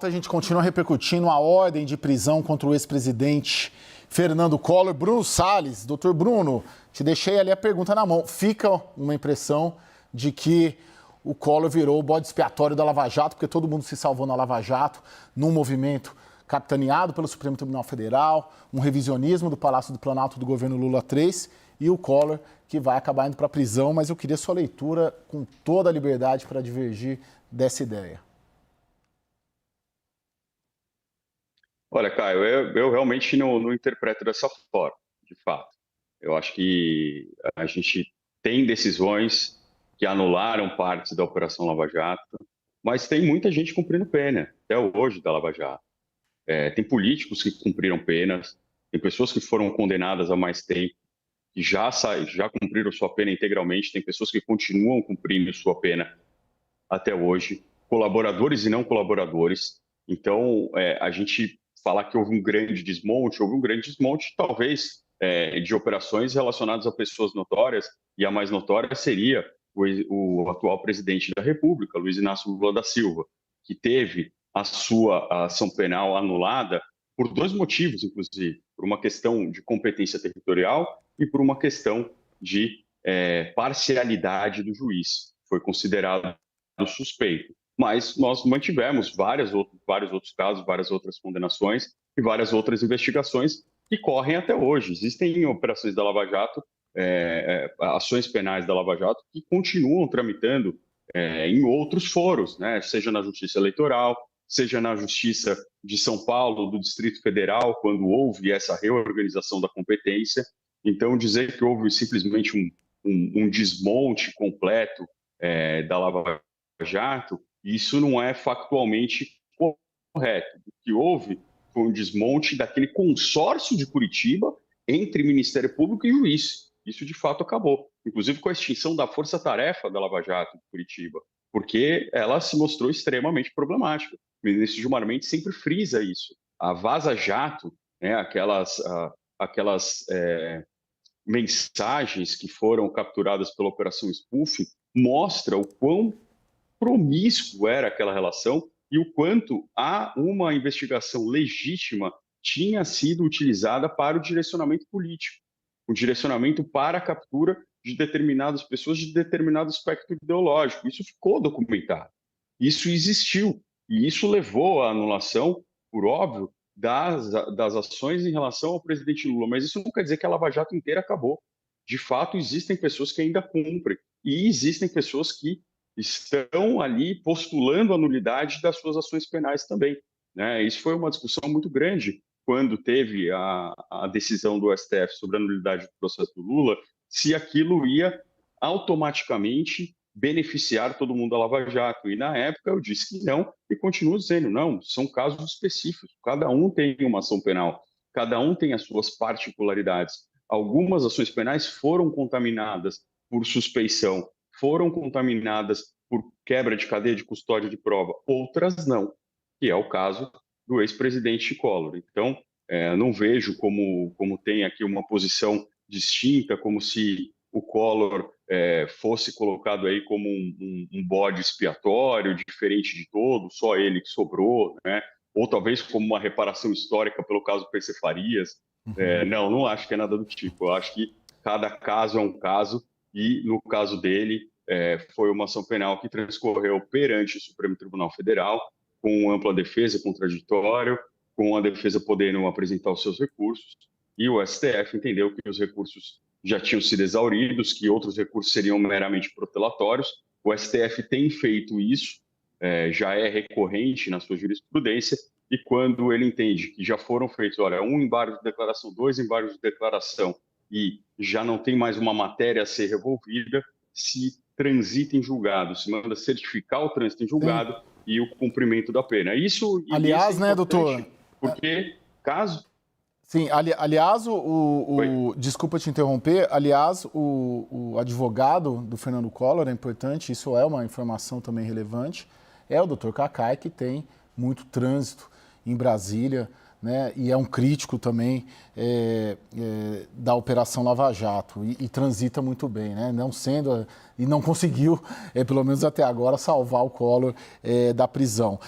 A gente continua repercutindo a ordem de prisão contra o ex-presidente Fernando Collor. Bruno Salles, doutor Bruno, te deixei ali a pergunta na mão. Fica uma impressão de que o Collor virou o bode expiatório da Lava Jato, porque todo mundo se salvou na Lava Jato, num movimento capitaneado pelo Supremo Tribunal Federal, um revisionismo do Palácio do Planalto do governo Lula III, e o Collor que vai acabar indo para a prisão, mas eu queria sua leitura com toda a liberdade para divergir dessa ideia. Olha, Caio, eu realmente não interpreto dessa forma, de fato. Eu acho que a gente tem decisões que anularam partes da Operação Lava Jato, mas tem muita gente cumprindo pena, até hoje, da Lava Jato. Tem políticos que cumpriram penas, tem pessoas que foram condenadas há mais tempo, que já cumpriram sua pena integralmente, tem pessoas que continuam cumprindo sua pena até hoje, colaboradores e não colaboradores. Então, a gente falar que houve um grande desmonte, talvez, de operações relacionadas a pessoas notórias, e a mais notória seria o atual presidente da República, Luiz Inácio Lula da Silva, que teve a sua ação penal anulada por dois motivos, inclusive, por uma questão de competência territorial e por uma questão de parcialidade do juiz. Foi considerado suspeito. Mas nós mantivemos vários outros casos, várias outras condenações e várias outras investigações que correm até hoje. Existem operações da Lava Jato, ações penais da Lava Jato, que continuam tramitando em outros foros, né? Seja na Justiça Eleitoral, seja na Justiça de São Paulo, do Distrito Federal, quando houve essa reorganização da competência. Então, dizer que houve simplesmente um desmonte completo da Lava Jato, isso não é factualmente correto. O que houve foi um desmonte daquele consórcio de Curitiba entre Ministério Público e juiz. Isso, de fato, acabou. Inclusive com a extinção da força-tarefa da Lava Jato de Curitiba, porque ela se mostrou extremamente problemática. O ministro Gilmar Mendes sempre frisa isso. A Vaza Jato, né, aquelas mensagens que foram capturadas pela Operação Spoofing, mostra o quão promíscuo era aquela relação e o quanto uma investigação legítima tinha sido utilizada para o direcionamento político, o direcionamento para a captura de determinadas pessoas de determinado espectro ideológico. Isso ficou documentado, isso existiu, e isso levou à anulação, por óbvio, das ações em relação ao presidente Lula. Mas isso não quer dizer que a Lava Jato inteira acabou. De fato, existem pessoas que ainda cumprem, e existem pessoas que estão ali postulando a nulidade das suas ações penais também, né? Isso foi uma discussão muito grande quando teve a decisão do STF sobre a nulidade do processo do Lula, se aquilo ia automaticamente beneficiar todo mundo da Lava Jato. E na época eu disse que não, e continuo dizendo não, são casos específicos, cada um tem uma ação penal, cada um tem as suas particularidades. Algumas ações penais foram contaminadas por suspeição, foram contaminadas por quebra de cadeia de custódia de prova, outras não, que é o caso do ex-presidente Collor. Então, não vejo como tem aqui uma posição distinta, como se o Collor fosse colocado aí como um bode expiatório, diferente de todos, só ele que sobrou, né? Ou talvez como uma reparação histórica pelo caso PC Farias. Não acho que é nada do tipo. Eu acho que cada caso é um caso, e no caso dele, foi uma ação penal que transcorreu perante o Supremo Tribunal Federal, com ampla defesa, contraditório, com a defesa podendo apresentar os seus recursos, e o STF entendeu que os recursos já tinham sido exauridos, que outros recursos seriam meramente protelatórios. O STF tem feito isso, já é recorrente na sua jurisprudência, e quando ele entende que já foram feitos, olha, um embargo de declaração, dois embargos de declaração, e já não tem mais uma matéria a ser revolvida, se transita em julgado, se manda certificar o trânsito em julgado. Sim. E o cumprimento da pena. Aliás, né, doutor? Porque caso... Sim, aliás, desculpa te interromper, aliás, o advogado do Fernando Collor, é importante, isso é uma informação também relevante, é o doutor Cacai, que tem muito trânsito em Brasília, né, e é um crítico também da Operação Lava Jato e transita muito bem, né, e não conseguiu, pelo menos até agora, salvar o Collor da prisão.